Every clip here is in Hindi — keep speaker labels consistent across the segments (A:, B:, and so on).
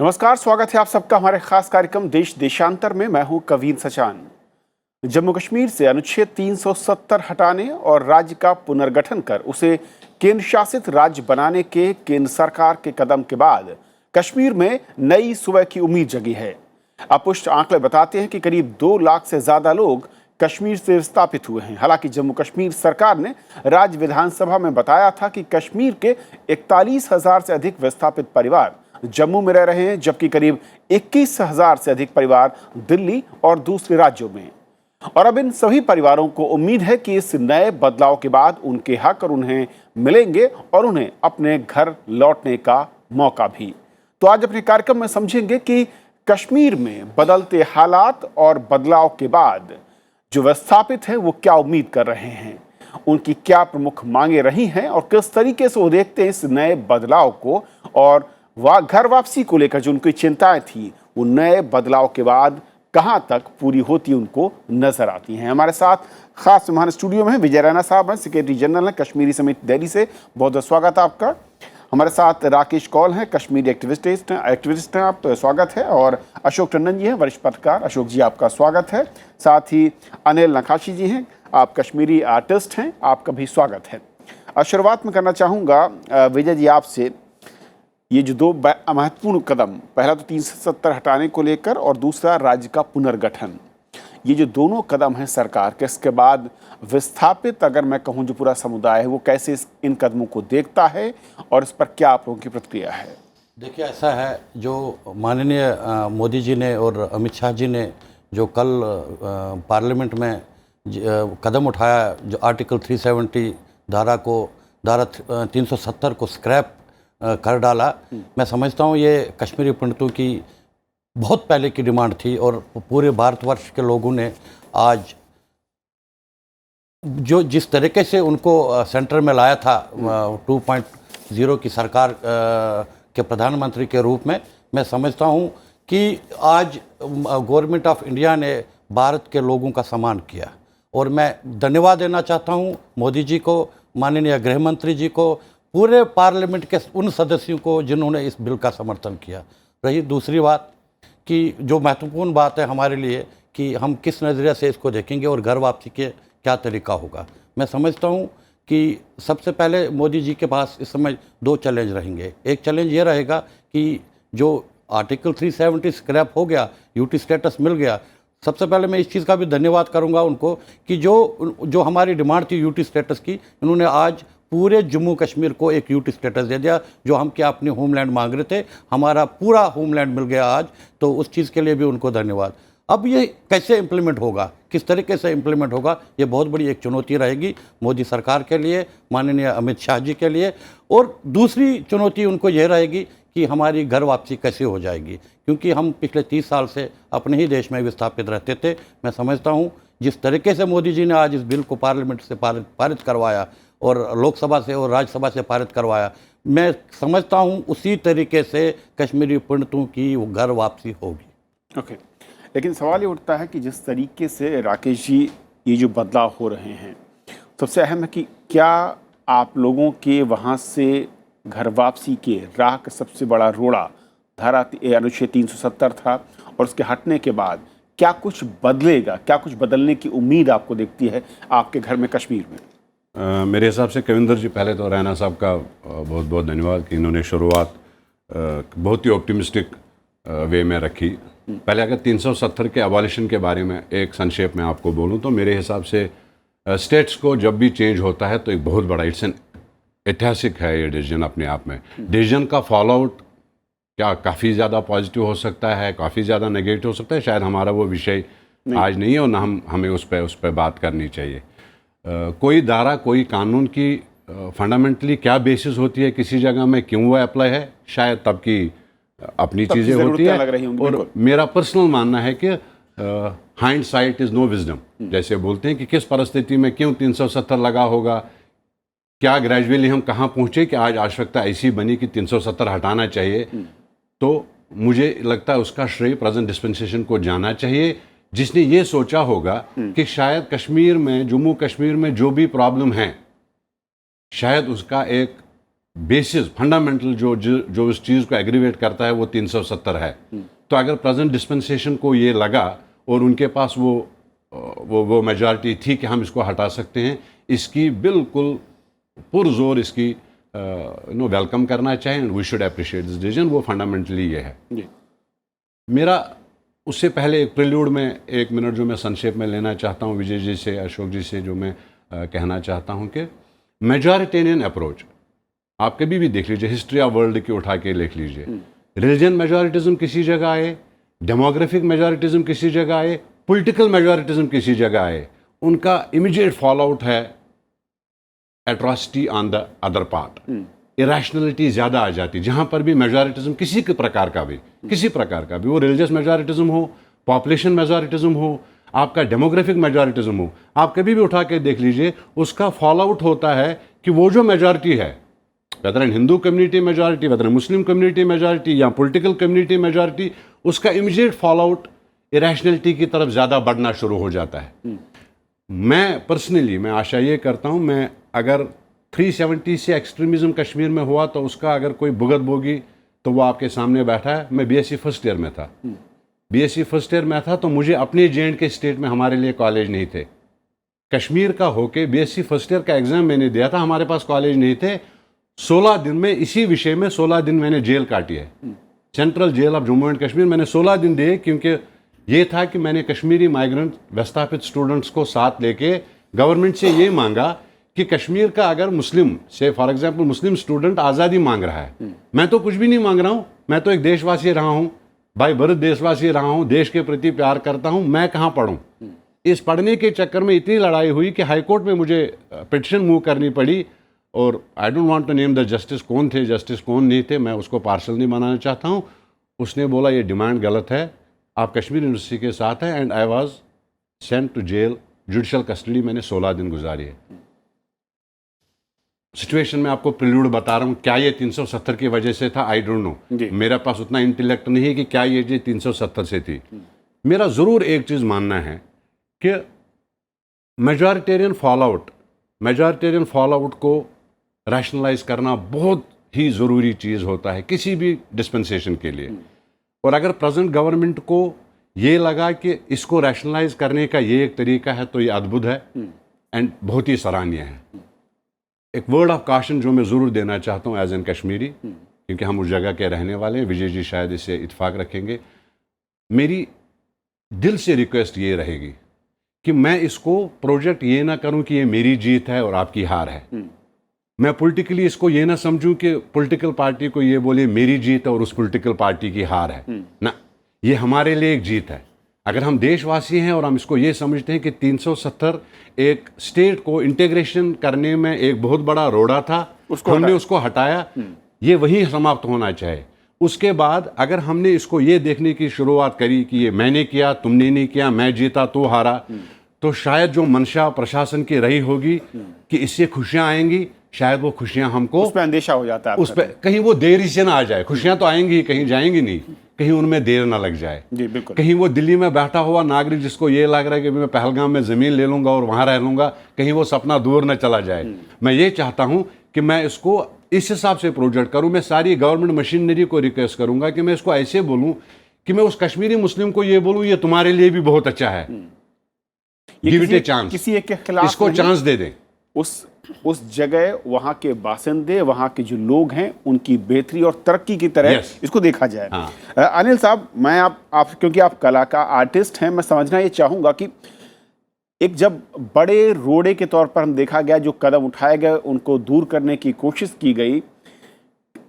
A: नमस्कार, स्वागत है आप सबका हमारे खास कार्यक्रम देश देशांतर में। मैं हूं कवीन सचान। जम्मू कश्मीर से अनुच्छेद 370 हटाने और राज्य का पुनर्गठन कर उसे केंद्र शासित राज्य बनाने के केंद्र सरकार के कदम के बाद कश्मीर में नई सुबह की उम्मीद जगी है। अपुष्ट आंकड़े बताते हैं कि करीब 2 लाख से ज्यादा लोग कश्मीर से विस्थापित हुए हैं। हालांकि जम्मू कश्मीर सरकार ने राज्य विधानसभा में बताया था कि कश्मीर के 41,000 से अधिक विस्थापित परिवार जम्मू में रह रहे हैं, जबकि करीब 21,000 से अधिक परिवार दिल्ली और दूसरे राज्यों में। और अब इन सभी परिवारों को उम्मीद है कि इस नए बदलाव के बाद उनके हक और उन्हें मिलेंगे और उन्हें अपने घर लौटने का मौका भी। तो आज अपने कार्यक्रम में समझेंगे कि कश्मीर में बदलते हालात और बदलाव के बाद जो विस्थापित हैं वो क्या उम्मीद कर रहे हैं, उनकी क्या प्रमुख मांगे रही हैं और किस तरीके से वो देखते हैं इस नए बदलाव को, और घर वापसी को लेकर जो उनकी चिंताएं थी वो नए बदलाव के बाद कहां तक पूरी होती उनको नजर आती हैं। हमारे साथ खास मेहमान स्टूडियो में हैं विजय रैना साहब हैं, सेक्रेटरी जनरल हैं कश्मीरी समिति दिल्ली से। बहुत बहुत स्वागत है आपका। हमारे साथ राकेश कौल हैं, कश्मीरी एक्टिविस्ट हैं, आप स्वागत है। और अशोक टंडन जी हैं, वरिष्ठ पत्रकार। अशोक जी आपका स्वागत है। साथ ही अनिल नकाशी जी हैं, आप कश्मीरी आर्टिस्ट हैं, आपका भी स्वागत है। शुरुआत में करना चाहूँगा विजय जी आपसे, ये जो 2 महत्वपूर्ण कदम, पहला तो 370 हटाने को लेकर और दूसरा राज्य का पुनर्गठन, ये जो दोनों कदम हैं सरकार के, इसके बाद विस्थापित अगर मैं कहूँ जो पूरा समुदाय है वो कैसे इन कदमों को देखता है और इस पर क्या आप लोगों की प्रतिक्रिया है?
B: देखिए, ऐसा है, जो माननीय मोदी जी ने और अमित शाह जी ने जो कल पार्लियामेंट में कदम उठाया, जो आर्टिकल 370 धारा 370 को स्क्रैप कर डाला, मैं समझता हूँ ये कश्मीरी पंडितों की बहुत पहले की डिमांड थी। और पूरे भारतवर्ष के लोगों ने आज जो जिस तरीके से उनको सेंटर में लाया था 2.0 की सरकार के प्रधानमंत्री के रूप में, मैं समझता हूँ कि आज गवर्नमेंट ऑफ इंडिया ने भारत के लोगों का सम्मान किया। और मैं धन्यवाद देना चाहता हूँ मोदी जी को, माननीय गृह मंत्री जी को, पूरे पार्लियामेंट के उन सदस्यों को जिन्होंने इस बिल का समर्थन किया। रही दूसरी बात कि जो महत्वपूर्ण बात है हमारे लिए कि हम किस नज़रिए से इसको देखेंगे और घर वापसी के क्या तरीका होगा। मैं समझता हूँ कि सबसे पहले मोदी जी के पास इस समय 2 चैलेंज रहेंगे। एक चैलेंज ये रहेगा कि जो आर्टिकल 370 स्क्रैप हो गया, यूटी स्टेटस मिल गया। सबसे पहले मैं इस चीज़ का भी धन्यवाद करूँगा उनको कि जो हमारी डिमांड थी यूटी स्टेटस की, इन्होंने आज पूरे जम्मू कश्मीर को एक यूटी स्टेटस दे दिया। जो हम क्या अपने होमलैंड मांग रहे थे, हमारा पूरा होमलैंड मिल गया आज, तो उस चीज़ के लिए भी उनको धन्यवाद। अब ये कैसे इम्प्लीमेंट होगा, किस तरीके से इम्प्लीमेंट होगा, ये बहुत बड़ी एक चुनौती रहेगी मोदी सरकार के लिए, माननीय अमित शाह जी के लिए। और दूसरी चुनौती उनको ये रहेगी कि हमारी घर वापसी कैसे हो जाएगी, क्योंकि हम पिछले 30 साल से अपने ही देश में विस्थापित रहते थे। मैं समझता हूँ जिस तरीके से मोदी जी ने आज इस बिल को पार्लियामेंट से पारित करवाया और लोकसभा से और राज्यसभा से पारित करवाया, मैं समझता हूँ उसी तरीके से कश्मीरी पंडितों की वो घर वापसी होगी।
A: ओके, लेकिन सवाल ये उठता है कि जिस तरीके से राकेश जी ये जो बदलाव हो रहे हैं, सबसे अहम है कि क्या आप लोगों के वहाँ से घर वापसी के राह का सबसे बड़ा रोड़ा अनुच्छेद 370 था, और उसके हटने के बाद क्या कुछ बदलेगा, क्या कुछ बदलने की उम्मीद आपको दिखती है आपके घर में कश्मीर में?
C: मेरे हिसाब से कविंदर जी, पहले तो रैना साहब का बहुत बहुत धन्यवाद कि इन्होंने शुरुआत बहुत ही ऑप्टिमिस्टिक वे में रखी। पहले अगर 370 के अबॉलिशन के बारे में एक संक्षेप में आपको बोलूं तो मेरे हिसाब से स्टेट्स को जब भी चेंज होता है तो एक बहुत बड़ा ऐतिहासिक है ये डिसीजन अपने आप में। डिसीजन का फॉलोआउट क्या काफ़ी ज़्यादा पॉजिटिव हो सकता है, काफ़ी ज़्यादा नेगेटिव हो सकता है, शायद हमारा वो विषय आज नहीं है और ना हमें उस पर बात करनी चाहिए। कोई धारा, कोई कानून की फंडामेंटली क्या बेसिस होती है किसी जगह में, क्यों वो अप्लाई है, शायद तब की अपनी चीज़ें होती है। और मेरा पर्सनल मानना है कि हाइंडसाइट इज़ नो विजडम, जैसे बोलते हैं कि किस परिस्थिति में क्यों 370 लगा होगा, क्या ग्रेजुअली हम कहाँ पहुँचे कि आज आवश्यकता ऐसी बनी कि 370 हटाना चाहिए। तो मुझे लगता है उसका श्रेय प्रेजेंट डिस्पेंसेशन को जाना चाहिए, जिसने ये सोचा होगा कि शायद कश्मीर में, जम्मू कश्मीर में जो भी प्रॉब्लम है, शायद उसका एक बेसिस फंडामेंटल जो इस चीज़ को एग्रीवेट करता है वो 370 है। तो अगर प्रेजेंट डिस्पेंसेशन को ये लगा और उनके पास वो मेजॉरिटी थी कि हम इसको हटा सकते हैं, इसकी बिल्कुल पुरजोर इसकी वेलकम करना चाहिए and we should appreciate this decision. वो फंडामेंटली ये है
A: जी।
C: मेरा। उससे पहले एक प्रिल्यूड में 1 मिनट जो मैं संक्षेप में लेना चाहता हूँ विजय जी से, अशोक जी से, जो मैं कहना चाहता हूँ कि मेजॉरिटेरियन अप्रोच आप कभी भी देख लीजिए, हिस्ट्री ऑफ वर्ल्ड की उठा के लिख लीजिए, रिलीजन मेजॉरिटिज्म किसी जगह आए, डेमोग्राफिक मेजॉरिटिज्म किसी जगह आए, पॉलिटिकल मेजॉरिटिज्म किसी जगह आए, उनका इमीडिएट फॉल आउट है atrocity on the other part. Irrationality ज़्यादा आ जाती जहाँ पर भी मेजॉरिटिज्म किसी के प्रकार का भी, किसी प्रकार का भी, वो रिलीजियस मेजॉरिटिज्म हो, पॉपुलेशन मेजॉरिटिज्म हो, आपका डेमोग्राफिक मेजॉरिटिज्म हो, आप कभी भी उठा के देख लीजिए, उसका फॉल आउट होता है कि वो जो मेजॉरिटी है, whether an Hindu community majority, whether Muslim community majority या पॉलिटिकल कम्युनिटी मेजॉरिटी, उसका इमीडिएट फॉल आउट इरेशनलिटी की तरफ ज़्यादा बढ़ना शुरू हो जाता है। मैं पर्सनली मैं आशा ये करता हूँ, मैं अगर 370 से एक्सट्रीमिज़म कश्मीर में हुआ तो उसका अगर कोई भुगत बोगी तो वो आपके सामने बैठा है। मैं बीएससी फर्स्ट ईयर में था, बीएससी फर्स्ट ईयर में था, तो मुझे अपने जे के स्टेट में हमारे लिए कॉलेज नहीं थे। कश्मीर का होके बीएससी फर्स्ट ईयर का एग्ज़ाम मैंने दिया था, हमारे पास कॉलेज नहीं थे। 16 दिन में इसी विषय में 16 दिन मैंने जेल काटी है, central jail of Jammu and Kashmir. मैंने 16 दिन दिए क्योंकि ये था कि मैंने कश्मीरी माइग्रेंट विस्थापित स्टूडेंट्स को साथ लेके गवर्नमेंट से ये मांगा कि कश्मीर का अगर मुस्लिम से फॉर एग्जांपल मुस्लिम स्टूडेंट आज़ादी मांग रहा है, मैं तो कुछ भी नहीं मांग रहा हूँ, मैं तो एक देशवासी रहा हूँ, बाय बर्थ देशवासी रहा हूँ, देश के प्रति प्यार करता हूँ, मैं कहाँ पढ़ूँ। इस पढ़ने के चक्कर में इतनी लड़ाई हुई कि हाईकोर्ट में मुझे पिटिशन मूव करनी पड़ी। और I don't want to name the justice, कौन थे जस्टिस कौन नहीं थे, मैं उसको पार्शल नहीं बनाना चाहता हूँ। उसने बोला ये डिमांड गलत है, आप कश्मीर यूनिवर्सिटी के साथ हैं, and I was sent to jail, judicial custody मैंने 16 दिन गुजारी है। सिचुएशन में आपको प्रिल्यूड बता रहा हूँ, क्या ये 370 की वजह से था, आई डोंट नो, मेरे पास उतना इंटेलेक्ट नहीं है कि क्या ये 370 से थी। मेरा ज़रूर एक चीज़ मानना है कि मेजॉरिटेरियन फॉल आउट को रैशनलाइज करना बहुत ही ज़रूरी चीज़ होता है किसी भी डिस्पेंसेशन के लिए। और अगर प्रेजेंट गवर्नमेंट को ये लगा कि इसको रैशनलाइज करने का ये एक तरीका है तो ये अद्भुत है एंड बहुत ही सराहनीय है। एक वर्ड ऑफ काशन जो मैं ज़रूर देना चाहता हूँ एज एन कश्मीरी, क्योंकि हम उस जगह के रहने वाले हैं, विजय जी शायद इससे इत्फाक रखेंगे, मेरी दिल से रिक्वेस्ट ये रहेगी कि मैं इसको प्रोजेक्ट ये ना करूँ कि ये मेरी जीत है और आपकी हार है। मैं पॉलिटिकली इसको ये ना समझूं कि पॉलिटिकल पार्टी को ये बोले मेरी जीत है और उस पॉलिटिकल पार्टी की हार है ना, ये हमारे लिए एक जीत है। अगर हम देशवासी हैं और हम इसको ये समझते हैं कि 370 एक स्टेट को इंटीग्रेशन करने में एक बहुत बड़ा रोड़ा था, हमने उसको हटाया, ये वही समाप्त होना चाहिए। उसके बाद अगर हमने इसको ये देखने की शुरुआत करी कि ये मैंने किया तुमने नहीं किया, मैं जीता तो हारा, तो शायद जो मंशा प्रशासन की रही होगी कि इससे खुशियां आएंगी, शायद वो खुशियां हमको
A: उस पर अंदेशा हो जाता है,
C: उस पर कहीं वो देरी से ना आ जाए। खुशियां तो आएंगी, कहीं जाएंगी नहीं, कहीं उनमें देर ना लग जाए।
A: जी बिल्कुल।
C: कहीं वो दिल्ली में बैठा हुआ नागरिक जिसको ये लग रहा है कि मैं पहलगाम में ज़मीन ले लूँगा और वहाँ रह लूँगा, कहीं वो सपना दूर न चला जाए। मैं ये चाहता हूँ कि मैं इसको इस हिसाब से प्रोजेक्ट करूँ। मैं सारी गवर्नमेंट मशीनरी को रिक्वेस्ट करूँगा कि मैं इसको ऐसे बोलूँ कि मैं उस कश्मीरी मुस्लिम को ये बोलूँ ये तुम्हारे लिए भी बहुत अच्छा है, गिव इट ए चांस,
A: किसी एक के खिलाफ
C: इसको चांस दे दें।
A: उस जगह वहां के बासिंदे, वहां के जो लोग हैं, उनकी बेहतरी और तरक्की की तरह इसको देखा जाए। अनिल साहब, मैं आप क्योंकि आप कला का आर्टिस्ट हैं, मैं समझना ये चाहूंगा कि एक जब बड़े रोड़े के तौर पर हम देखा गया, जो कदम उठाए गए उनको दूर करने की कोशिश की गई,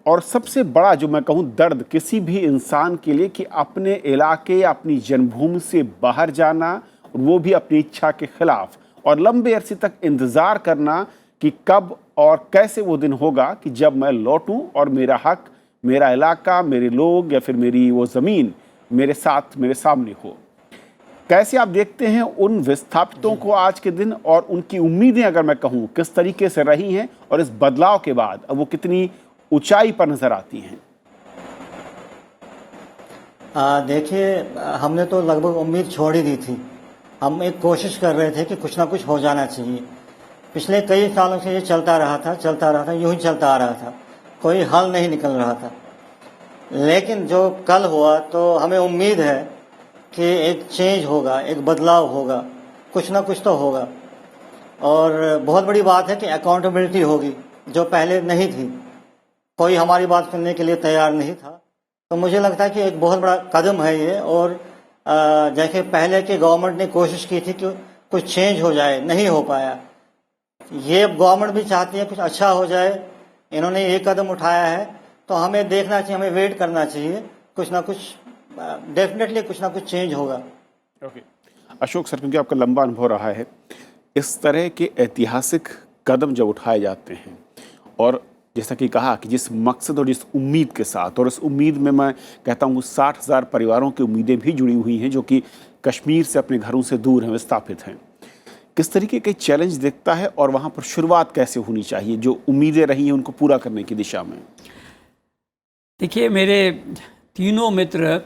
A: और सबसे बड़ा जो मैं कहूँ दर्द किसी भी इंसान के लिए कि अपने इलाके, अपनी जन्मभूमि से बाहर जाना, वो भी अपनी इच्छा के खिलाफ, और लंबे अरसे तक इंतज़ार करना कि कब और कैसे वो दिन होगा कि जब मैं लौटूं और मेरा हक, मेरा इलाका, मेरे लोग या फिर मेरी वो ज़मीन मेरे साथ, मेरे सामने हो। कैसे आप देखते हैं उन विस्थापितों को आज के दिन, और उनकी उम्मीदें अगर मैं कहूँ किस तरीके से रही हैं, और इस बदलाव के बाद अब वो कितनी ऊंचाई पर नजर आती हैं?
D: देखिए, हमने तो लगभग उम्मीद छोड़ ही दी थी। हम एक कोशिश कर रहे थे कि कुछ ना कुछ हो जाना चाहिए। पिछले कई सालों से ये चलता रहा था, यूं ही चलता आ रहा था। कोई हल नहीं निकल रहा था। लेकिन जो कल हुआ तो हमें उम्मीद है कि एक चेंज होगा, एक बदलाव होगा, कुछ ना कुछ तो होगा। और बहुत बड़ी बात है कि अकाउंटेबिलिटी होगी, जो पहले नहीं थी। कोई हमारी बात सुनने के लिए तैयार नहीं था। तो मुझे लगता है कि एक बहुत बड़ा कदम है ये। और जैसे पहले की गवर्नमेंट ने कोशिश की थी कि कुछ चेंज हो जाए, नहीं हो पाया। ये गवर्नमेंट भी चाहती है कुछ अच्छा हो जाए, इन्होंने ये कदम उठाया है तो हमें देखना चाहिए, हमें वेट करना चाहिए। कुछ ना कुछ डेफिनेटली कुछ ना कुछ चेंज होगा।
A: ओके अशोक सर, क्योंकि आपका लंबा अनुभव रहा है, इस तरह के ऐतिहासिक कदम जब उठाए जाते हैं और जैसा कि कहा कि जिस मकसद और जिस उम्मीद के साथ, और इस उम्मीद में मैं कहता हूँ 60,000 परिवारों की उम्मीदें भी जुड़ी हुई हैं जो कि कश्मीर से अपने घरों से दूर हैं, विस्थापित हैं। किस तरीके के चैलेंज दिखता है और वहाँ पर शुरुआत कैसे होनी चाहिए जो उम्मीदें रही हैं उनको पूरा करने की दिशा में?
E: देखिए, मेरे तीनों मित्र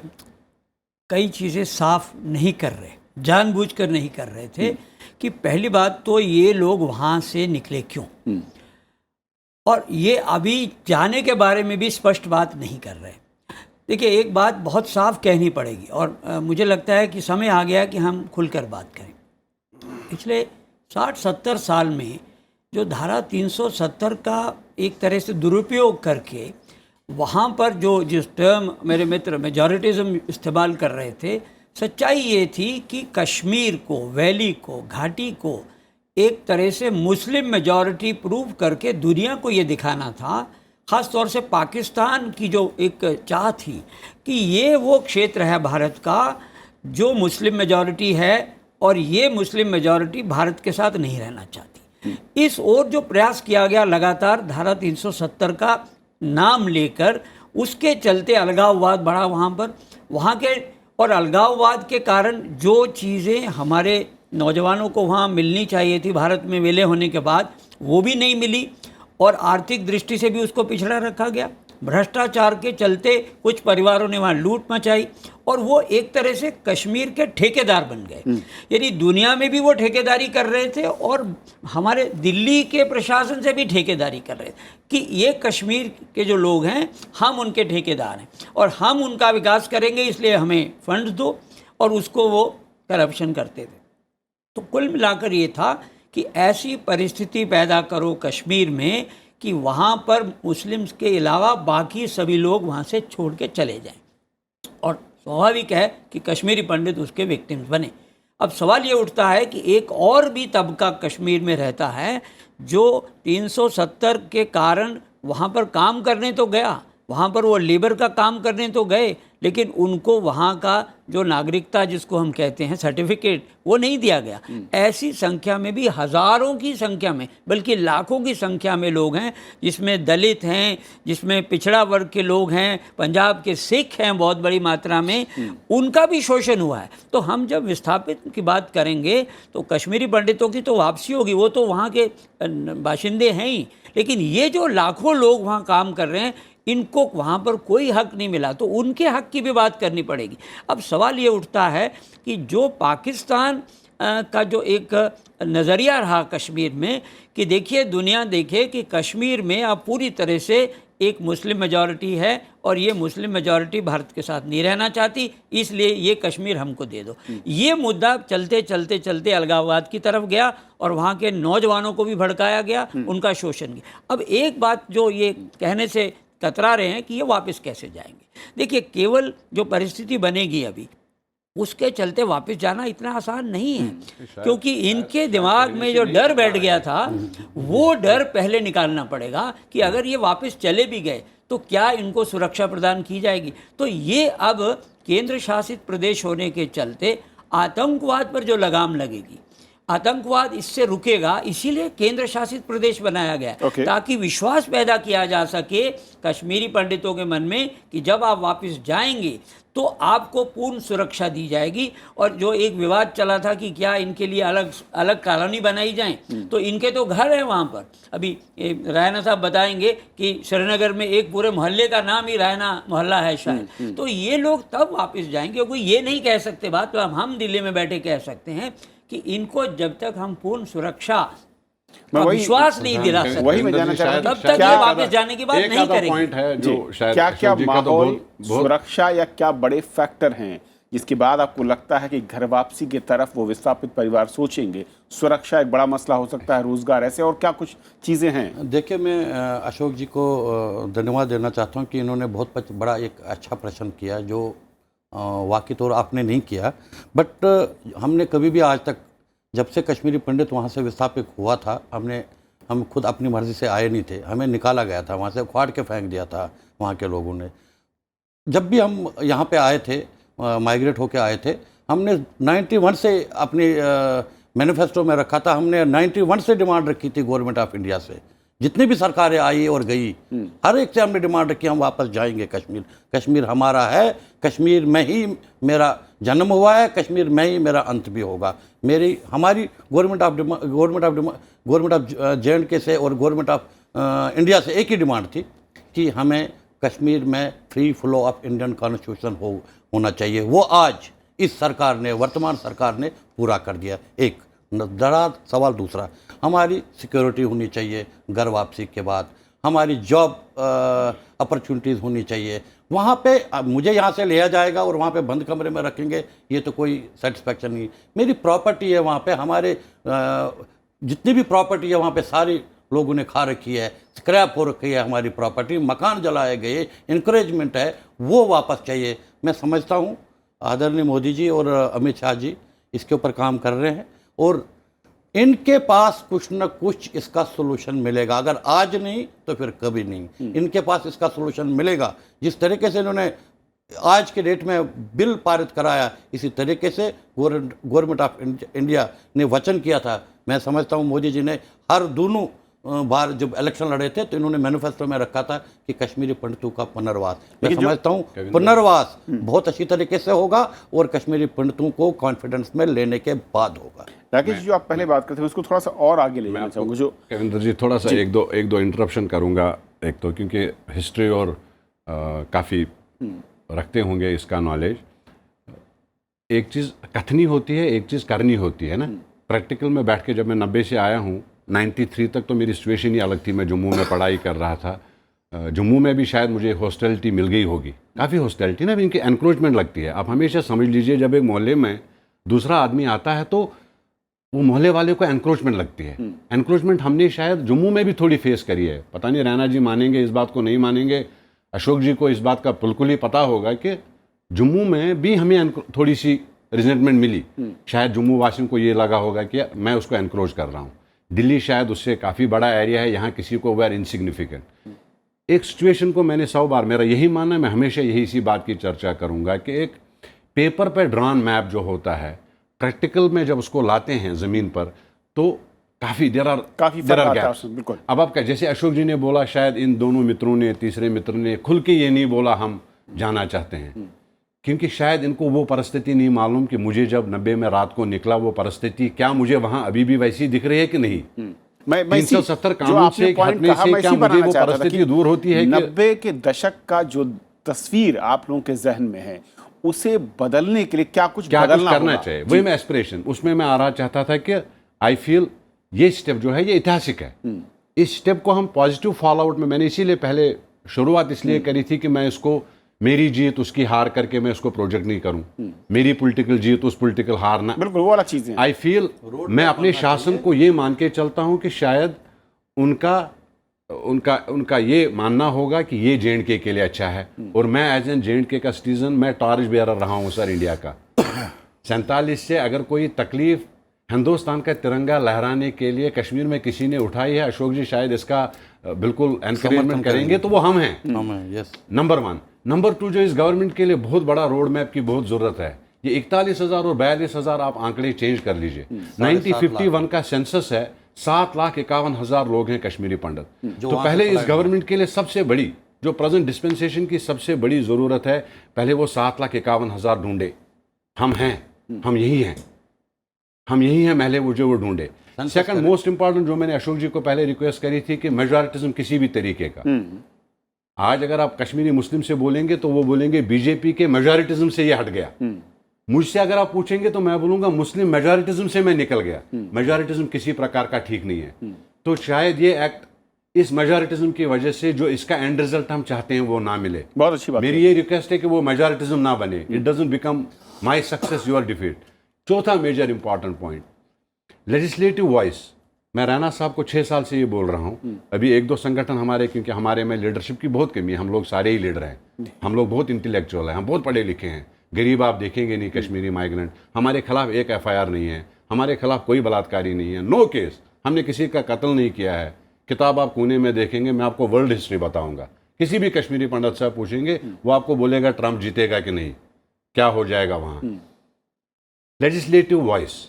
E: कई चीज़ें साफ नहीं कर रहे, जानबूझकर नहीं कर रहे थे कि पहली बात तो ये लोग वहाँ से निकले क्यों, और ये अभी जाने के बारे में भी स्पष्ट बात नहीं कर रहे। देखिए, एक बात बहुत साफ कहनी पड़ेगी और मुझे लगता है कि समय आ गया कि हम खुलकर बात करें। पिछले 60-70 साल में जो धारा 370 का एक तरह से दुरुपयोग करके वहाँ पर जिस टर्म मेरे मित्र मेजॉरिटिज्म इस्तेमाल कर रहे थे, सच्चाई ये थी कि कश्मीर को, वैली को, घाटी को एक तरह से मुस्लिम मेजॉरिटी प्रूव करके दुनिया को ये दिखाना था, ख़ास तौर से पाकिस्तान की जो एक चाह थी कि ये वो क्षेत्र है भारत का जो मुस्लिम मेजॉरिटी है और ये मुस्लिम मेजॉरिटी भारत के साथ नहीं रहना चाहती। इस ओर जो प्रयास किया गया लगातार धारा 370 का नाम लेकर, उसके चलते अलगाववाद बढ़ा वहाँ के, और अलगाववाद के कारण जो चीज़ें हमारे नौजवानों को वहाँ मिलनी चाहिए थी भारत में विलय होने के बाद, वो भी नहीं मिली, और आर्थिक दृष्टि से भी उसको पिछड़ा रखा गया। भ्रष्टाचार के चलते कुछ परिवारों ने वहाँ लूट मचाई और वो एक तरह से कश्मीर के ठेकेदार बन गए। यानी दुनिया में भी वो ठेकेदारी कर रहे थे और हमारे दिल्ली के प्रशासन से भी ठेकेदारी कर रहे थे कि ये कश्मीर के जो लोग हैं हम उनके ठेकेदार हैं और हम उनका विकास करेंगे, इसलिए हमें फंड दो, और उसको वो करप्शन करते थे। तो कुल मिलाकर ये था कि ऐसी परिस्थिति पैदा करो कश्मीर में कि वहाँ पर मुस्लिम्स के अलावा बाकी सभी लोग वहाँ से छोड़ के चले जाएं, और स्वाभाविक है कि कश्मीरी पंडित उसके विक्टिम्स बने। अब सवाल ये उठता है कि एक और भी तबका कश्मीर में रहता है जो 370 के कारण वहाँ पर काम करने तो गया, वहाँ पर वो लेबर का काम करने तो गए, लेकिन उनको वहाँ का जो नागरिकता जिसको हम कहते हैं सर्टिफिकेट, वो नहीं दिया गया। ऐसी संख्या में भी हज़ारों की संख्या में, बल्कि लाखों की संख्या में लोग हैं, जिसमें दलित हैं, जिसमें पिछड़ा वर्ग के लोग हैं, पंजाब के सिख हैं बहुत बड़ी मात्रा में, उनका भी शोषण हुआ है। तो हम जब विस्थापित की बात करेंगे तो कश्मीरी पंडितों की तो वापसी होगी, वो तो वहाँ के बाशिंदे हैं ही, लेकिन ये जो लाखों लोग वहाँ काम कर रहे हैं, इनको वहाँ पर कोई हक नहीं मिला, तो उनके हक की भी बात करनी पड़ेगी। अब सवाल ये उठता है कि जो पाकिस्तान का जो एक नज़रिया रहा कश्मीर में कि देखिए, दुनिया देखे कि कश्मीर में अब पूरी तरह से एक मुस्लिम मेजॉरिटी है और ये मुस्लिम मेजॉरिटी भारत के साथ नहीं रहना चाहती, इसलिए ये कश्मीर हमको दे दो। ये मुद्दा चलते चलते चलते अलगाववाद की तरफ गया और वहाँ के नौजवानों को भी भड़काया गया, उनका शोषण किया। अब एक बात जो ये कहने से कतरा रहे हैं कि ये वापस कैसे जाएंगे, देखिए, केवल जो परिस्थिति बनेगी अभी उसके चलते वापस जाना इतना आसान नहीं है, क्योंकि इनके दिमाग में जो डर बैठ गया था वो डर पहले निकालना पड़ेगा कि अगर ये वापस चले भी गए तो क्या इनको सुरक्षा प्रदान की जाएगी। तो ये अब केंद्र शासित प्रदेश होने के चलते आतंकवाद पर जो लगाम लगेगी, आतंकवाद इससे रुकेगा, इसीलिए केंद्र शासित प्रदेश बनाया गया ताकि विश्वास पैदा किया जा सके कश्मीरी पंडितों के मन में कि जब आप वापस जाएंगे तो आपको पूर्ण सुरक्षा दी जाएगी। और जो एक विवाद चला था कि क्या इनके लिए अलग अलग कॉलोनी बनाई जाए, तो इनके तो घर है वहाँ पर। अभी रायना साहब बताएंगे कि श्रीनगर में एक पूरे मोहल्ले का नाम ही रायना मोहल्ला है शायद। तो ये लोग तब वापस जाएंगे, क्योंकि ये नहीं कह सकते बात, तो हम दिल्ली में बैठे कह सकते हैं कि इनको जब तक हम पूर्ण सुरक्षा
A: मैं वही
E: विश्वास नहीं दिला सकते।
A: वही मैं जानना चाह रहा था
E: तब तक ये वापस जाने की बात नहीं करेंगे।
C: पॉइंट है जो शायद
A: क्या क्या
C: अशोक जी का तो
A: माहौल,
C: बहुत
A: सुरक्षा या क्या बड़े फैक्टर हैं जिसके बाद आपको लगता है कि घर वापसी की तरफ वो विस्थापित परिवार सोचेंगे? सुरक्षा एक बड़ा मसला हो सकता है, रोजगार, ऐसे और क्या कुछ चीजें हैं?
B: देखिए, मैं अशोक जी को धन्यवाद देना चाहता हूं कि इन्होंने बहुत बड़ा एक अच्छा प्रश्न किया जो वाकई तौर आपने नहीं किया। बट हमने कभी भी आज तक, जब से कश्मीरी पंडित वहाँ से विस्थापित हुआ था, हम खुद अपनी मर्ज़ी से आए नहीं थे, हमें निकाला गया था वहाँ से, उखाड़ के फेंक दिया था वहाँ के लोगों ने। जब भी हम यहाँ पे आए थे, माइग्रेट होके आए थे, हमने 91 से अपनी मैनिफेस्टो में रखा था, हमने 91 से डिमांड रखी थी गवर्नमेंट ऑफ इंडिया से। जितनी भी सरकारें आई और गई, हर एक से हमने डिमांड रखी, हम वापस जाएंगे कश्मीर। कश्मीर हमारा है, कश्मीर में ही मेरा जन्म हुआ है, कश्मीर में ही मेरा अंत भी होगा। हमारी गवर्नमेंट ऑफ J&K से और गवर्नमेंट ऑफ इंडिया से एक ही डिमांड थी कि हमें कश्मीर में free flow of Indian constitution होना चाहिए। वो आज इस सरकार ने, वर्तमान सरकार ने पूरा कर दिया। एक बड़ा सवाल। दूसरा, हमारी सिक्योरिटी होनी चाहिए घर वापसी के बाद, हमारी जॉब अपॉर्चुनिटीज़ होनी चाहिए। वहाँ पे मुझे यहाँ से लिया जाएगा और वहाँ पे बंद कमरे में रखेंगे, ये तो कोई सेटिस्फैक्शन नहीं। मेरी प्रॉपर्टी है वहाँ पे, हमारे जितनी भी प्रॉपर्टी है वहाँ पे सारी लोगों ने खा रखी है, स्क्रैप हो रखी है हमारी प्रॉपर्टी, मकान जलाए गए, इंकरेजमेंट है, वो वापस चाहिए। मैं समझता हूँ आदरणीय मोदी जी और अमित शाह जी इसके ऊपर काम कर रहे हैं और इनके पास कुछ न कुछ इसका सोल्यूशन मिलेगा। अगर आज नहीं तो फिर कभी नहीं, इनके पास इसका सोल्यूशन मिलेगा। जिस तरीके से इन्होंने आज के डेट में बिल पारित कराया, इसी तरीके से गवर्नमेंट ऑफ इंडिया ने वचन किया था। मैं समझता हूँ मोदी जी ने हर दोनों बार जब इलेक्शन लड़े थे तो इन्होंने मैनिफेस्टो में रखा था कि कश्मीरी पंडितों का पुनर्वास। मैं समझता हूँ पुनर्वास बहुत अच्छी तरीके से होगा और कश्मीरी पंडितों को कॉन्फिडेंस में लेने के बाद होगा।
A: राकेश जी, जो आप पहले बात करते हैं उसको थोड़ा सा और आगे ले जाना चाहूँगा। जो
C: कविंदर जी, थोड़ा सा एक दो इंटरप्शन करूँगा। एक तो क्योंकि हिस्ट्री और काफ़ी रखते होंगे इसका नॉलेज। एक चीज़ कथनी होती है, एक चीज़ करनी होती है ना। प्रैक्टिकल में बैठ के जब मैं 90 से आया हूँ, 93 तक तो मेरी सिचुएशन ही अलग थी। मैं जम्मू में पढ़ाई कर रहा था। जम्मू में भी शायद मुझे हॉस्टैलिटी मिल गई होगी, काफ़ी हॉस्टैलिटी ना, इनकी एनक्रोचमेंट लगती है। आप हमेशा समझ लीजिए, जब एक मोहल्ले में दूसरा आदमी आता है तो वो मोहल्ले वाले को एनक्रोचमेंट लगती है। एनक्रोचमेंट हमने शायद जम्मू में भी थोड़ी फेस करी है। पता नहीं रैना जी मानेंगे इस बात को, नहीं मानेंगे। अशोक जी को इस बात का बिल्कुल ही पता होगा कि जम्मू में भी हमें थोड़ी सी रिजेंटमेंट मिली। शायद जम्मू वासियों को ये लगा होगा कि मैं उसको एनक्रोच कर रहा हूँ। दिल्ली शायद उससे काफ़ी बड़ा एरिया है, यहाँ किसी को वेर इनसिग्निफिकेंट। एक सिचुएशन को मैंने 100 बार, मेरा यही मानना है, मैं हमेशा यही इसी बात की चर्चा करूँगा कि एक पेपर पर ड्रॉन मैप जो होता है, प्रैक्टिकल में जब उसको लाते हैं ज़मीन पर तो काफ़ी देर आर गैप्स।
A: बिल्कुल।
C: अब आप जैसे अशोक जी ने बोला, शायद इन दोनों मित्रों ने, तीसरे मित्र ने खुल के ये नहीं बोला हम जाना चाहते हैं, क्योंकि शायद इनको वो परिस्थिति नहीं मालूम कि मुझे जब 90 में रात को निकला वो परिस्थिति, क्या मुझे वहाँ अभी भी वैसी दिख रही है कि नहीं। 370 कानून से हटने से क्या मुझे वो परिस्थिति दूर होती है?
A: 90 के दशक का जो तस्वीर आप लोगों के जहन में है, उसे बदलने के लिए क्या कुछ
C: करना चाहिए, वही मैं एस्पिरेशन उसमें मैं आ रहा चाहता था कि आई फील ये स्टेप जो है ये ऐतिहासिक है। इस स्टेप को हम पॉजिटिव फॉलो आउट में, मैंने इसीलिए पहले शुरुआत इसलिए करी थी कि मैं इसको, मेरी जीत उसकी हार करके मैं उसको प्रोजेक्ट नहीं करूं, मेरी पॉलिटिकल जीत उस पॉलिटिकल हार ना,
A: बिल्कुल वो वाला चीज़ है।
C: आई फील मैं अपने शासन को ये मान के चलता हूं कि शायद उनका ये मानना होगा कि ये J&K के लिए अच्छा है। और मैं एज एन J&K का सिटीजन, मैं टॉर्च बेयरर रहा हूँ सर इंडिया का। 47 से अगर कोई तकलीफ हिंदुस्तान का तिरंगा लहराने के लिए कश्मीर में किसी ने उठाई है, अशोक जी शायद इसका बिल्कुल एनकरेजमेंट करेंगे, तो वो हम हैं। नंबर 1। नंबर 2, जो इस गवर्नमेंट के लिए बहुत बड़ा रोड मैप की बहुत ज़रूरत है। ये 41,000 और 42,000 आप आंकड़े चेंज कर लीजिए। 1951 का सेंसस है, 7,51,000 लोग हैं कश्मीरी पंडित। तो पहले इस गवर्नमेंट के लिए सबसे बड़ी, जो प्रेजेंट डिस्पेंसेशन की सबसे बड़ी ज़रूरत है, पहले वो 7,51,000 ढूंढे। हम हैं, हम यही हैं, हम यही हैं पहले वो जो वो ढूंढे। सेकंड मोस्ट इंपॉर्टेंट, जो मैंने अशोक जी को पहले रिक्वेस्ट करी थी कि मेजॉरिटिज्म किसी भी तरीके का, आज अगर आप कश्मीरी मुस्लिम से बोलेंगे तो वो बोलेंगे बीजेपी के मेजॉरिटिज्म से ये हट गया। मुझसे अगर आप पूछेंगे तो मैं बोलूंगा मुस्लिम मेजॉरिटिज्म से मैं निकल गया। मेजॉरिटिज्म किसी प्रकार का ठीक नहीं है। तो शायद ये एक्ट इस मेजॉरिटिज्म की वजह से जो इसका एंड रिजल्ट हम चाहते हैं वो ना मिले।
A: बहुत अच्छी बात
C: मेरी ये रिक्वेस्ट है कि वो मेजॉरिटिज्म ना बने। It doesn't become my success your defeat. चौथा major important point, legislative voice. मैं राणा साहब को 6 साल से ये बोल रहा हूँ। अभी 1-2 संगठन हमारे, क्योंकि हमारे में लीडरशिप की बहुत कमी है, हम लोग सारे ही लीडर हैं, हम लोग बहुत इंटेलेक्चुअल हैं, हम बहुत पढ़े लिखे हैं। गरीब आप देखेंगे नहीं, कश्मीरी माइग्रेंट, हमारे खिलाफ एक FIR नहीं है, हमारे खिलाफ कोई बलात्कारी नहीं है, नो केस, हमने किसी का कत्ल नहीं किया है। किताब आप कोने में देखेंगे, मैं आपको वर्ल्ड हिस्ट्री बताऊंगा। किसी भी कश्मीरी पंडित साहब पूछेंगे, वो आपको बोलेगा ट्रंप जीतेगा कि नहीं, क्या हो जाएगा वहां। लेजिस्लेटिव वॉइस,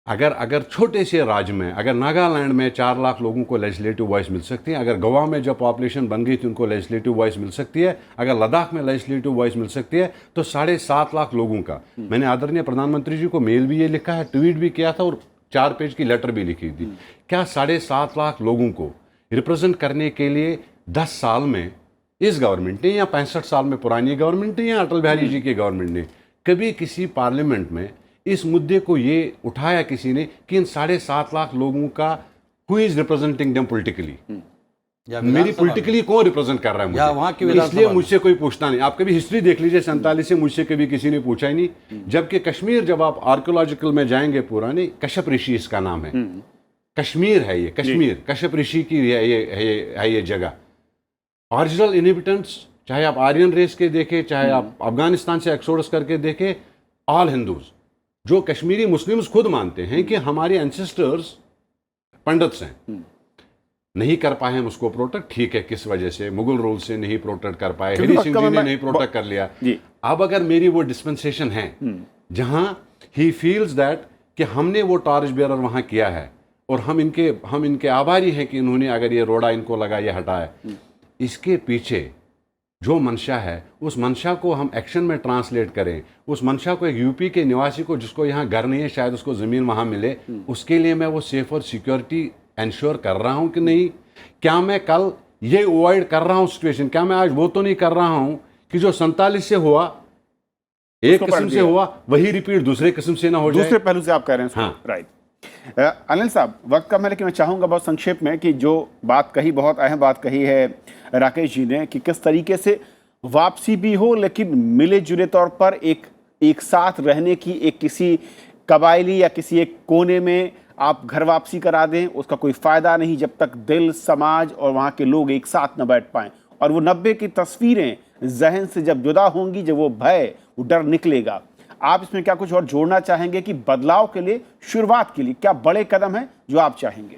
C: अगर छोटे से राज्य में, अगर नागालैंड में 4 लाख लोगों को लेजिस्लेटिव वॉइस मिल सकती है, अगर गोवा में जब पॉपुलेशन बन गई थी उनको लेजिस्लेटिव वॉइस मिल सकती है, अगर लद्दाख में लेजिस्लेटिव वॉइस मिल सकती है, तो 7.5 लाख लोगों का, मैंने आदरणीय प्रधानमंत्री जी को मेल भी ये लिखा है, ट्वीट भी किया था और 4 पेज की लेटर भी लिखी थी। क्या 7.5 लाख लोगों को रिप्रेजेंट करने के लिए 10 साल में इस गवर्नमेंट ने, या 65 साल में पुरानी गवर्नमेंट ने, या अटल बिहारी जी की गवर्नमेंट ने कभी किसी पार्लियामेंट में इस मुद्दे को ये उठाया किसी ने कि इन 7.5 लाख लोगों का who is representing them politically, मेरी पॉलिटिकली कौन रिप्रेजेंट कर रहा है
B: या वहाँ की
C: मुझे,
B: विधानसभा
C: इसलिए
B: में।
C: मुझसे कोई पूछता नहीं। आप कभी हिस्ट्री देख लीजिए, 47 से मुझसे कभी किसी ने पूछा ही नहीं। जबकि कश्मीर, जब आप आर्कियोलॉजिकल में जाएंगे पुराने, कश्यप ऋषि इसका नाम है, कश्मीर है ये, कश्मीर कश्यप ऋषि की है ये जगह। ओरिजिनल इनहेबिटेंट्स, चाहे आप आर्यन रेस के देखें, चाहे आप अफगानिस्तान से एक्सोडस करके देखें, ऑल हिंदूज, जो कश्मीरी मुस्लिम्स खुद मानते हैं कि हमारे एंसेस्टर्स पंडित्स हैं, नहीं कर पाए हम उसको प्रोटेक्ट, ठीक है, किस वजह से, मुगल रूल से नहीं प्रोटेक्ट कर पाए, हरि सिंह जी ने नहीं प्रोटेक्ट कर लिया। अब अगर मेरी वो डिस्पेंसेशन है जहां ही फील्स दैट कि हमने वो टॉर्च बेयरर वहां किया है और हम इनके आभारी हैं कि इन्होंने अगर ये रोड़ा इनको लगा, ये हटाया, इसके पीछे जो मंशा है उस मंशा को हम एक्शन में ट्रांसलेट करें, उस मंशा को एक यूपी के निवासी को जिसको यहाँ घर नहीं है, शायद उसको ज़मीन वहाँ मिले, उसके लिए मैं वो सेफ और सिक्योरिटी इंश्योर कर रहा हूँ कि नहीं। क्या मैं कल ये अवॉइड कर रहा हूँ सिचुएशन, क्या मैं आज वो तो नहीं कर रहा हूँ कि जो 47 से हुआ, एक किस्म से हुआ, वही रिपीट दूसरे किस्म से ना हो जाए।
A: दूसरे पहलू से आप कह रहे हैं।
C: हाँ,
A: राइट। अनिल साहब, वक्त कम है, लेकिन मैं चाहूंगा बहुत संक्षेप में कि जो बात कही, बहुत अहम बात कही है राकेश जी ने, कि किस तरीके से वापसी भी हो लेकिन मिले जुले तौर पर एक साथ रहने की, एक किसी कबायली या किसी एक कोने में आप घर वापसी करा दें, उसका कोई फायदा नहीं जब तक दिल, समाज और वहाँ के लोग एक साथ न बैठ पाएं। और वो 90 की तस्वीरें जहन से जब जुदा होंगी, जब वो भय, वो डर निकलेगा। आप इसमें क्या कुछ और जोड़ना चाहेंगे कि बदलाव के लिए, शुरुआत के लिए क्या बड़े कदम हैं जो आप चाहेंगे?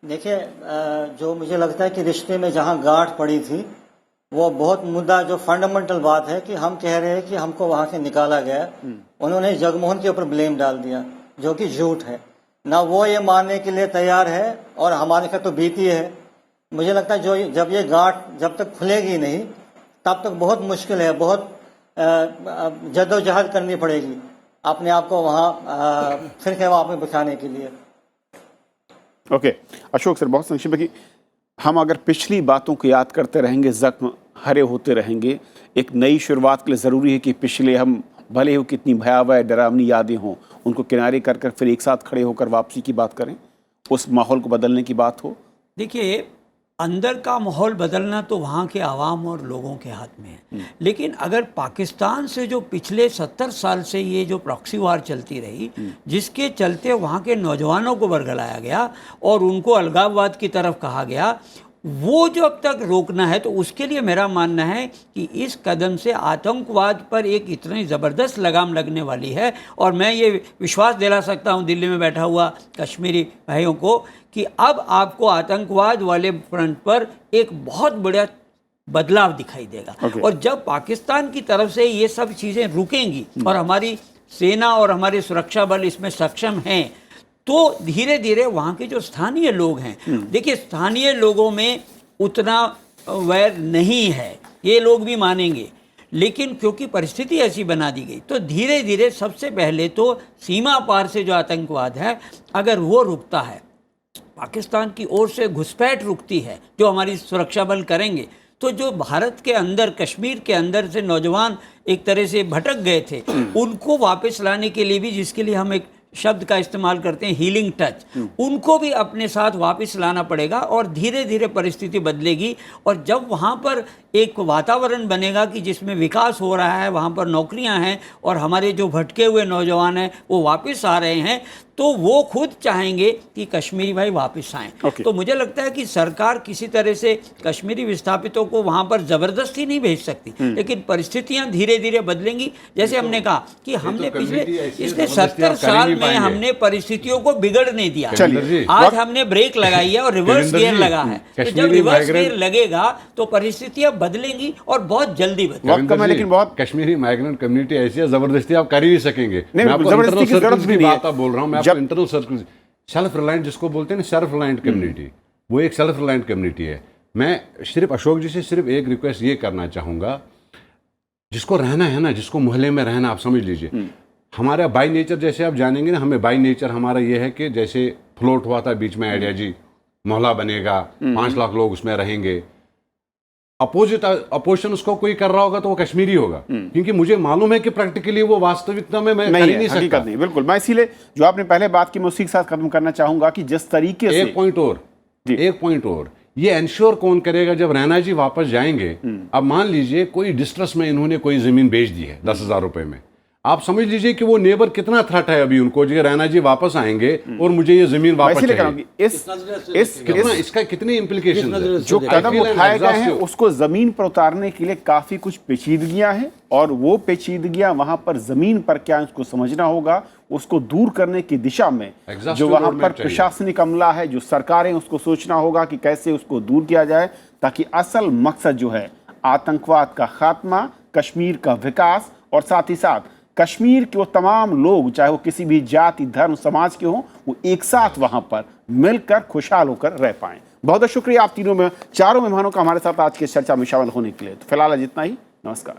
D: देखिए, जो मुझे लगता है कि रिश्ते में जहां गांठ पड़ी थी, वो बहुत मुद्दा, जो फंडामेंटल बात है कि हम कह रहे हैं कि हमको वहां से निकाला गया, उन्होंने जगमोहन के ऊपर ब्लेम डाल दिया, जो कि झूठ है ना। वो ये मानने के लिए तैयार है और हमारे साथ तो बीती है। मुझे लगता है जब ये गांठ जब तक खुलेगी नहीं, तब तक बहुत मुश्किल है, बहुत जद्दोजहद करनी पड़ेगी अपने आप को वहाँ फिर से वहाँ पे बचाने के लिए।
A: ओके, अशोक सर, बहुत संक्षिप्त है कि हम अगर पिछली बातों को याद करते रहेंगे, जख्म हरे होते रहेंगे। एक नई शुरुआत के लिए ज़रूरी है कि पिछले, हम भले हो कितनी भयावह डरावनी यादें हों, उनको किनारे कर कर फिर एक साथ खड़े होकर वापसी की बात करें, उस माहौल को बदलने की बात हो।
E: देखिए, अंदर का माहौल बदलना तो वहाँ के आवाम और लोगों के हाथ में है। लेकिन अगर पाकिस्तान से जो पिछले 70 साल से ये जो प्रॉक्सी वार चलती रही, जिसके चलते वहाँ के नौजवानों को बरगलाया गया और उनको अलगाववाद की तरफ कहा गया, वो जो अब तक रोकना है, तो उसके लिए मेरा मानना है कि इस कदम से आतंकवाद पर एक इतनी ज़बरदस्त लगाम लगने वाली है। और मैं ये विश्वास दिला सकता हूँ दिल्ली में बैठा हुआ कश्मीरी भाइयों को कि अब आपको आतंकवाद वाले फ्रंट पर एक बहुत बड़ा बदलाव दिखाई देगा। और जब पाकिस्तान की तरफ से ये सब चीज़ें रुकेंगी और हमारी सेना और हमारे सुरक्षा बल इसमें सक्षम हैं, तो धीरे धीरे वहाँ के जो स्थानीय लोग हैं, देखिए स्थानीय लोगों में उतना वैर नहीं है, ये लोग भी मानेंगे, लेकिन क्योंकि परिस्थिति ऐसी बना दी गई, तो धीरे धीरे सबसे पहले तो सीमा पार से जो आतंकवाद है, अगर वो रुकता है, पाकिस्तान की ओर से घुसपैठ रुकती है जो हमारी सुरक्षा बल करेंगे, तो जो भारत के अंदर, कश्मीर के अंदर से नौजवान एक तरह से भटक गए थे, उनको वापस लाने के लिए भी, जिसके लिए हम एक शब्द का इस्तेमाल करते हैं हीलिंग टच, उनको भी अपने साथ वापस लाना पड़ेगा और धीरे धीरे परिस्थिति बदलेगी। और जब वहाँ पर एक वातावरण बनेगा कि जिसमें विकास हो रहा है, वहाँ पर नौकरियाँ हैं और हमारे जो भटके हुए नौजवान हैं वो वापस आ रहे हैं, तो वो खुद चाहेंगे कि कश्मीरी भाई वापस आएँ। तो मुझे लगता है कि सरकार किसी तरह से कश्मीरी विस्थापितों को वहाँ पर ज़बरदस्ती नहीं भेज सकती, लेकिन परिस्थितियाँ धीरे धीरे बदलेंगी। जैसे हमने कहा कि हमने पिछले 70 साल में हमने परिस्थितियों को बिगड़ने दिया। आज हमने ब्रेक लगाई है और रिवर्स गियर लगा है। तो जब रिवर्स गियर लगेगा तो परिस्थितियां बदलेंगी और बहुत जल्दी बदलेंगी।
C: लेकिन बहुत कश्मीरी माइग्रेंट कम्युनिटी ऐसी है, जबरदस्ती आप कर ही नहीं सकेंगे। मैं आपको इंटरनल सर्कल्स की बात बोल रहा हूँ, मैं आपको इंटरनल सर्कल्स, सेल्फ रिलायंट जिसको बोलते हैं ना, सेल्फ रिलायंट कम्युनिटी, वो एक सेल्फ रिलायंट कम्युनिटी है। मैं सिर्फ अशोक जी से सिर्फ एक रिक्वेस्ट ये करना चाहूँगा, जिसको रहना है ना, जिसको मोहल्ले में रहना, आप समझ लीजिए, हमारा बाई नेचर, जैसे आप जानेंगे ना, हमें बाई नेचर हमारा ये है कि जैसे फ्लोट हुआ था बीच में आइडिया जी, मोहल्ला बनेगा, 5 लाख लोग उसमें रहेंगे, अपोजिशन उसको कोई कर रहा होगा तो वो कश्मीरी होगा, क्योंकि मुझे मालूम है कि प्रैक्टिकली वो वास्तविकता में मैं कर ही नहीं सकता।
A: नहीं, बिल्कुल। मैं इसीलिए जो आपने पहले बात की मैं उसी के साथ खत्म करना चाहूंगा कि जिस तरीके से
C: एक पॉइंट और ये एंश्योर कौन करेगा जब रैना जी वापस जाएंगे। अब मान लीजिए कोई डिस्ट्रेस में इन्होंने कोई जमीन बेच दी है 10,000 रुपए में, आप समझ लीजिए कि वो नेबर कितना थ्रेट है अभी उनको, जो रैना जी वापस आएंगे और मुझे ये जमीन वापस चाहिए, इसका कितने इम्प्लीकेशन है।
A: जो कदम उठाए गए हैं उसको जमीन पर उतारने के लिए काफी कुछ पेचीदगियां हैं, और वो पेचीदगियां वहां पर जमीन पर क्या है उसको समझना होगा, उसको दूर करने की दिशा में जो वहां पर प्रशासनिक अमला है, जो सरकारें, उसको सोचना होगा कि कैसे उसको दूर किया जाए, ताकि असल मकसद जो है आतंकवाद का खात्मा, कश्मीर का विकास, और साथ ही साथ कश्मीर के वो तमाम लोग, चाहे वो किसी भी जाति, धर्म, समाज के हों, वो एक साथ वहां पर मिलकर खुशहाल होकर रह पाएं। बहुत बहुत शुक्रिया आप चारों मेहमानों का हमारे साथ आज की चर्चा में शामिल होने के लिए। तो फिलहाल जितना ही, नमस्कार।